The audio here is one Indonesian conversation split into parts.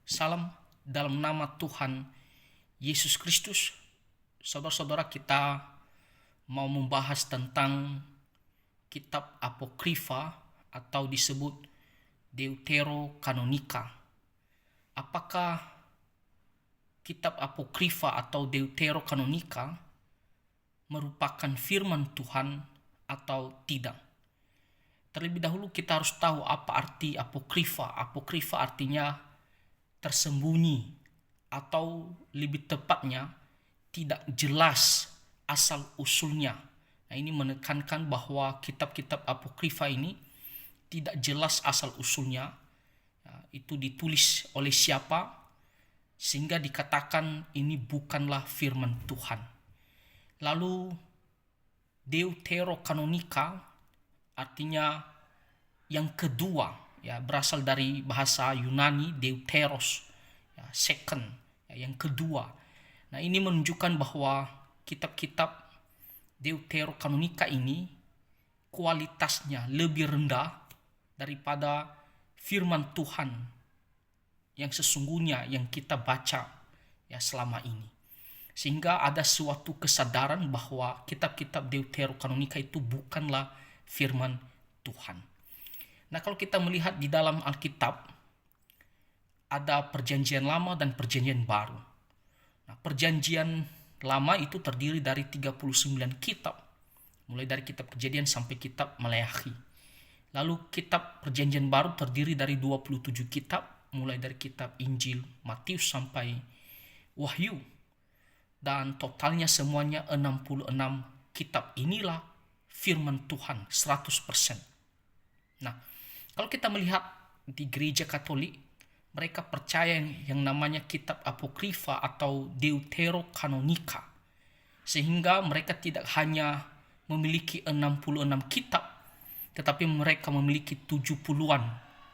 Salam dalam nama Tuhan Yesus Kristus. Saudara-saudara, kita mau membahas tentang kitab Apokrifa atau disebut Deuterokanonika. Apakah kitab Apokrifa atau Deuterokanonika merupakan firman Tuhan atau tidak? Terlebih dahulu kita harus tahu apa arti Apokrifa. Apokrifa artinya tersembunyi, atau lebih tepatnya tidak jelas asal usulnya. Nah, ini menekankan bahwa kitab-kitab Apokrifa ini tidak jelas asal usulnya. Itu ditulis oleh siapa sehingga dikatakan ini bukanlah firman Tuhan. Lalu Deuterokanonika artinya yang kedua, berasal dari bahasa Yunani deuteros, second, yang kedua. Nah, ini menunjukkan bahwa kitab-kitab Deuterokanonika ini kualitasnya lebih rendah daripada firman Tuhan yang sesungguhnya yang kita baca selama ini. Sehingga ada suatu kesadaran bahwa kitab-kitab Deuterokanonika itu bukanlah firman Tuhan. Nah, kalau kita melihat di dalam Alkitab, ada perjanjian lama dan perjanjian baru. Nah, perjanjian lama itu terdiri dari 39 kitab, mulai dari kitab Kejadian sampai kitab Maleakhi. Lalu kitab perjanjian baru terdiri dari 27 kitab, mulai dari kitab Injil Matius sampai Wahyu. Dan totalnya semuanya 66 kitab. Inilah firman Tuhan 100%. Nah, kalau kita melihat di gereja Katolik, mereka percaya yang namanya kitab Apokrifa atau Deuterokanonika. Sehingga mereka tidak hanya memiliki 66 kitab, tetapi mereka memiliki 70-an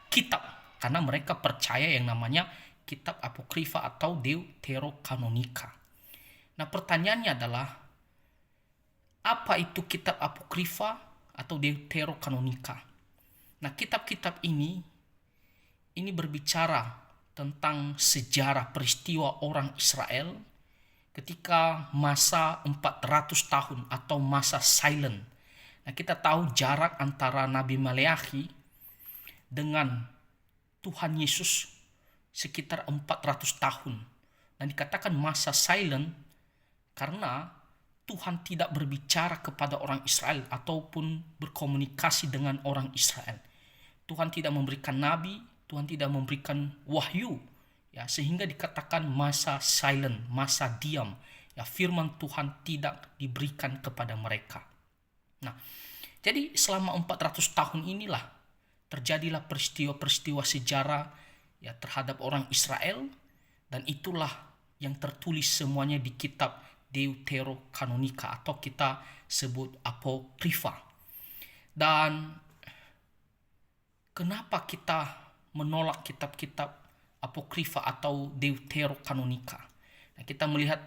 kitab. Karena mereka percaya yang namanya kitab Apokrifa atau Deuterokanonika. Nah, pertanyaannya adalah, apa itu kitab Apokrifa atau Deuterokanonika? Nah, kitab-kitab ini berbicara tentang sejarah peristiwa orang Israel ketika masa 400 tahun atau masa silent. Nah, kita tahu jarak antara Nabi Maleakhi dengan Tuhan Yesus sekitar 400 tahun. Dan dikatakan masa silent karena Tuhan tidak berbicara kepada orang Israel ataupun berkomunikasi dengan orang Israel. Tuhan tidak memberikan nabi, Tuhan tidak memberikan wahyu, sehingga dikatakan masa silent, masa diam. Firman Tuhan tidak diberikan kepada mereka. Nah, jadi selama 400 tahun inilah terjadilah peristiwa-peristiwa sejarah terhadap orang Israel, dan itulah yang tertulis semuanya di kitab Deuterokanonika atau kita sebut Apokrifa. Dan kenapa kita menolak kitab-kitab Apokrifa atau Deuterokanonika? Nah, kita melihat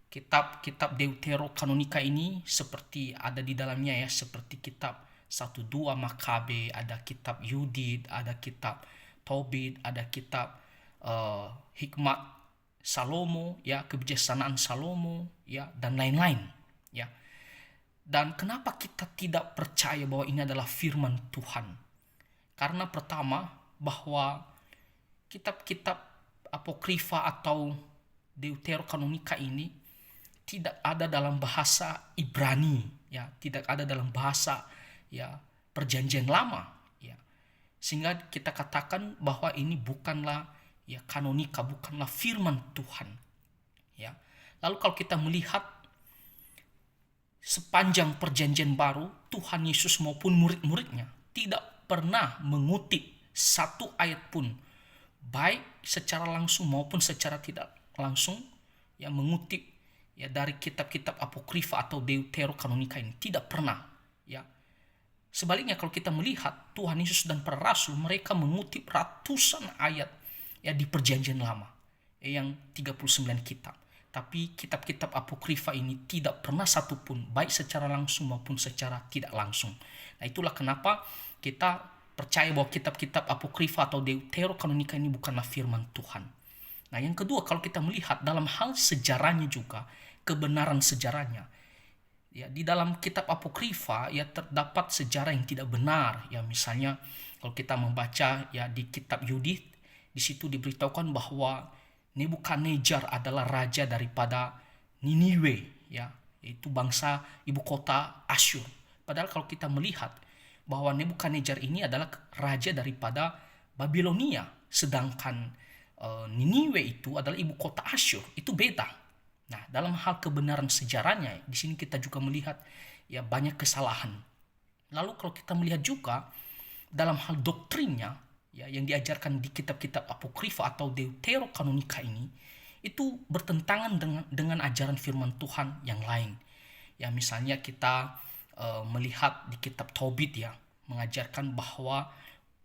kitab-kitab Deuterokanonika ini seperti ada di dalamnya seperti kitab 1-2 Makabe, ada kitab Yudit, ada kitab Tobit, ada kitab Hikmat Salomo, kebijaksanaan Salomo, dan lain-lain, Dan kenapa kita tidak percaya bahwa ini adalah firman Tuhan? Karena pertama, bahwa kitab-kitab Apokrifa atau Deuterokanonika ini tidak ada dalam bahasa Ibrani, tidak ada dalam bahasa perjanjian lama, sehingga kita katakan bahwa ini bukanlah kanonika, bukanlah firman Tuhan. Lalu kalau kita melihat sepanjang perjanjian baru, Tuhan Yesus maupun murid-muridnya tidak pernah mengutip satu ayat pun, baik secara langsung maupun secara tidak langsung, mengutip dari kitab-kitab Apokrifa atau Deuterokanonika ini. Tidak pernah. Sebaliknya kalau kita melihat Tuhan Yesus dan para rasul, mereka mengutip ratusan ayat di perjanjian lama, yang 39 kitab. Tapi kitab-kitab Apokrifa ini tidak pernah satupun, baik secara langsung maupun secara tidak langsung. Nah, itulah kenapa kita percaya bahwa kitab-kitab Apokrifa atau Deuterokanonika ini bukanlah firman Tuhan. Nah, yang kedua, kalau kita melihat dalam hal sejarahnya juga, kebenaran sejarahnya, ya di dalam kitab apokrifa ya terdapat sejarah yang tidak benar. Ya misalnya kalau kita membaca ya di kitab Yudit, di situ diberitahukan bahwa Nebukadnezar adalah raja daripada Niniwe, ya, yaitu bangsa ibu kota Asyur. Padahal kalau kita melihat bahwa Nebukadnezar ini adalah raja daripada Babilonia, sedangkan Niniwe itu adalah ibu kota Asyur. Itu beda. Nah, dalam hal kebenaran sejarahnya, di sini kita juga melihat ya banyak kesalahan. Lalu kalau kita melihat juga dalam hal doktrinnya, ya yang diajarkan di kitab-kitab apokrifa atau deuterokanonika ini, itu bertentangan dengan ajaran firman Tuhan yang lain. Ya misalnya kita melihat di kitab Tobit ya, mengajarkan bahwa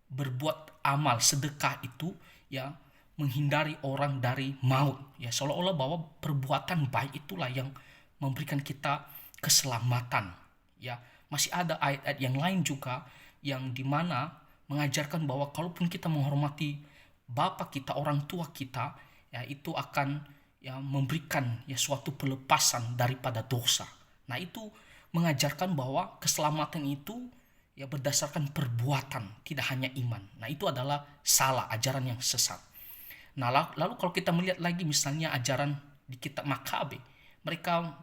berbuat amal sedekah itu ya menghindari orang dari maut, ya seolah-olah bahwa perbuatan baik itulah yang memberikan kita keselamatan. Ya masih ada ayat-ayat yang lain juga yang dimana mengajarkan bahwa kalaupun kita menghormati bapak kita, orang tua kita, ya itu akan ya memberikan ya suatu pelepasan daripada dosa. Nah, itu mengajarkan bahwa keselamatan itu ya berdasarkan perbuatan, tidak hanya iman. Nah, itu adalah salah, ajaran yang sesat. Nah, lalu kalau kita melihat lagi misalnya ajaran di kitab Makabe, mereka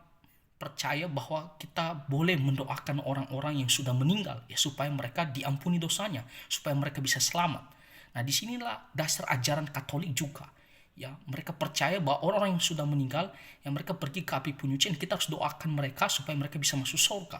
percaya bahwa kita boleh mendoakan orang-orang yang sudah meninggal ya supaya mereka diampuni dosanya, supaya mereka bisa selamat. Nah, disinilah dasar ajaran Katolik juga. Ya, mereka percaya bahwa orang-orang yang sudah meninggal, yang mereka pergi ke api penyucian, kita harus doakan mereka supaya mereka bisa masuk surga.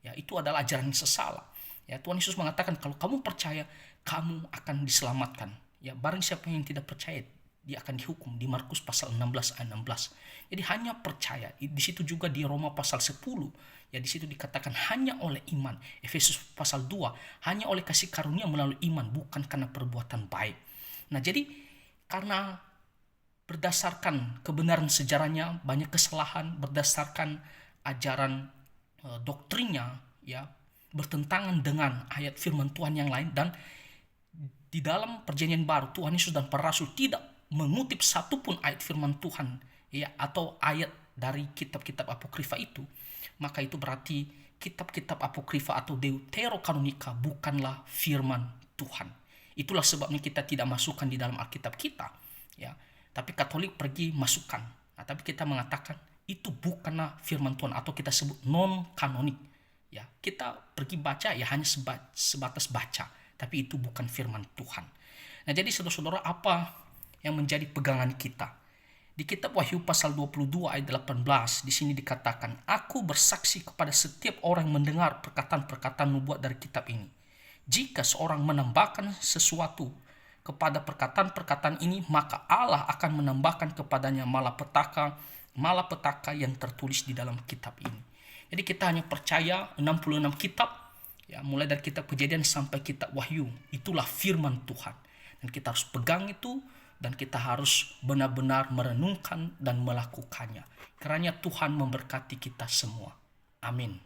Ya, itu adalah ajaran yang salah. Ya, Tuhan Yesus mengatakan kalau kamu percaya, kamu akan diselamatkan. Ya, barang siapa yang tidak percaya, dia akan dihukum di Markus pasal 16 ayat 16. Jadi hanya percaya. Di situ juga di Roma pasal 10, ya di situ dikatakan hanya oleh iman. Efesus pasal 2, hanya oleh kasih karunia melalui iman, bukan karena perbuatan baik. Nah, jadi karena berdasarkan kebenaran sejarahnya banyak kesalahan, berdasarkan ajaran doktrinnya ya bertentangan dengan ayat firman Tuhan yang lain, dan di dalam perjanjian baru Tuhan Yesus dan para rasul tidak mengutip satupun ayat firman Tuhan ya atau ayat dari kitab-kitab apokrifa itu, maka itu berarti kitab-kitab apokrifa atau deuterokanonika bukanlah firman Tuhan. Itulah sebabnya kita tidak masukkan di dalam Alkitab kita ya, tapi Katolik pergi masukkan. Nah, tapi kita mengatakan itu bukanlah firman Tuhan atau kita sebut non kanonik. Ya, kita pergi baca ya hanya sebatas baca, tapi itu bukan firman Tuhan. Nah, jadi saudara-saudara, apa yang menjadi pegangan kita? Di kitab Wahyu pasal 22 ayat 18 di sini dikatakan, "Aku bersaksi kepada setiap orang yang mendengar perkataan-perkataan nubuat dari kitab ini. Jika seorang menambahkan sesuatu kepada perkataan-perkataan ini, maka Allah akan menambahkan kepadanya malapetaka yang tertulis di dalam kitab ini." Jadi kita hanya percaya 66 kitab, ya mulai dari kitab Kejadian sampai kitab Wahyu, itulah firman Tuhan. Dan kita harus pegang itu, dan kita harus benar-benar merenungkan dan melakukannya. Kiranya Tuhan memberkati kita semua. Amin.